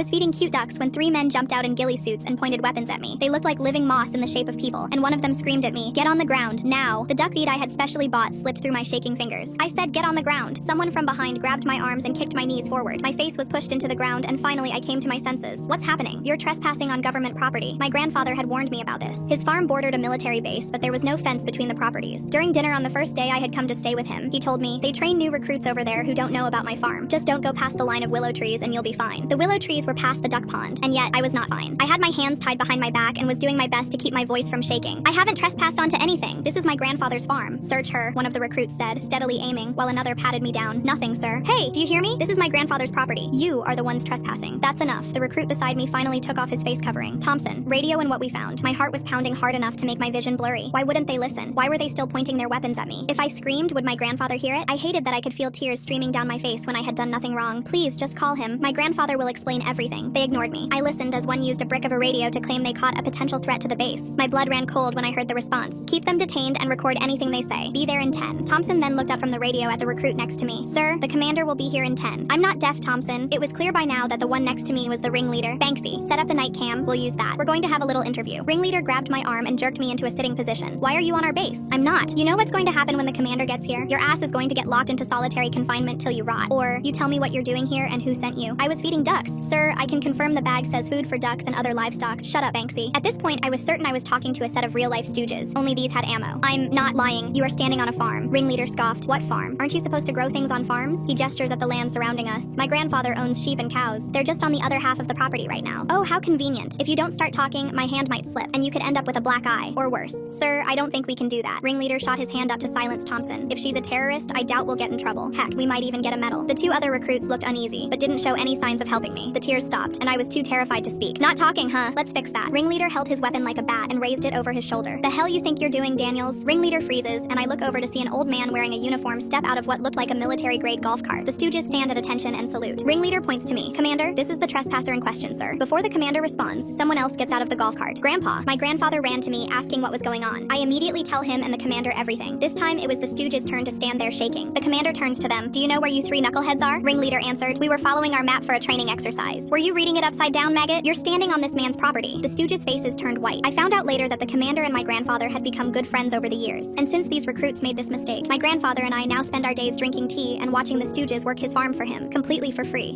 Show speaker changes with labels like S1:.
S1: was feeding cute ducks when 3 men jumped out in ghillie suits and pointed weapons at me. They looked like living moss in the shape of people, and one of them screamed at me, "Get on the ground, now!" The duck feed I had specially bought slipped through my shaking fingers. I said, "Get on the ground." Someone from behind grabbed my arms and kicked my knees forward. My face was pushed into the ground, and finally I came to my senses. "What's happening? You're trespassing on government property." My grandfather had warned me about this. His farm bordered a military base, but there was no fence between the properties. During dinner on the first day I had come to stay with him, he told me, "They train new recruits over there who don't know about my farm. Just don't go past the line of willow trees and you'll be fine." The willow trees were past the duck pond, and yet I was not fine. I had my hands tied behind my back and was doing my best to keep my voice from shaking. "I haven't trespassed onto anything. This is my grandfather's farm." "Search her," one of the recruits said, steadily aiming, while another patted me down. "Nothing, sir." "Hey, do you hear me? This is my grandfather's property. You are the ones trespassing." "That's enough." The recruit beside me finally took off his face covering. "Thompson, radio and what we found." My heart was pounding hard enough to make my vision blurry. Why wouldn't they listen? Why were they still pointing their weapons at me? If I screamed, would my grandfather hear it? I hated that I could feel tears streaming down my face when I had done nothing wrong. "Please, just call him. My grandfather will explain everything." They ignored me. I listened as one used a brick of a radio to claim they caught a potential threat to the base. My blood ran cold when I heard the response. "Keep them detained and record anything they say. Be there in 10. Thompson then looked up from the radio at the recruit next to me. "Sir, the commander will be here in 10. "I'm not deaf, Thompson." It was clear by now that the one next to me was the ringleader. "Banksy, set up the night cam. We'll use that. We're going to have a little interview." Ringleader grabbed my arm and jerked me into a sitting position. "Why are you on our base?" "I'm not. You know what's going to happen when the commander gets here? Your ass is going to get locked into solitary confinement till you rot. Or, you tell me what you're doing here and who sent you." "I was feeding ducks." "Sir, I can confirm the bag says food for ducks and other livestock." "Shut up, Banksy." At this point, I was certain I was talking to a set of real-life stooges. Only these had ammo. "I'm not lying. You are standing on a farm." Ringleader scoffed. "What farm? Aren't you supposed to grow things on farms?" He gestures at the land surrounding us. "My grandfather owns sheep and cows. They're just on the other half of the property right now." "Oh, how convenient. If you don't start talking, my hand might slip, and you could end up with a black eye, or worse." "Sir, I don't think we can do that." Ringleader shot his hand up to silence Thompson. "If she's a terrorist, I doubt we'll get in trouble. Heck, we might even get a medal." The 2 other recruits looked uneasy, but didn't show any signs of helping me. The tears stopped, and I was too terrified to speak. "Not talking, huh? Let's fix that." Ringleader held his weapon like a bat and raised it over his shoulder. "The hell you think you're doing, Daniels?" Ringleader freezes, and I look over to see an old man wearing a uniform step out of what looked like a military-grade golf cart. The stooges stand at attention and salute. Ringleader points to me. "Commander, this is the trespasser in question, sir." Before the commander responds, someone else gets out of the golf cart. "Grandpa." My grandfather ran to me, asking what was going on. I immediately tell him and the commander everything. This time, it was the stooges' turn to stand there shaking. The commander turns to them. "Do you know where you 3 knuckleheads are?" Ringleader answered. "We were following our map for a training exercise." "Were you reading it upside down, maggot? You're standing on this man's property." The stooges' faces turned white. I found out later that the commander and my grandfather had become good friends over the years. And since these recruits made this mistake, my grandfather and I now spend our days drinking tea and watching the stooges work his farm for him, completely for free.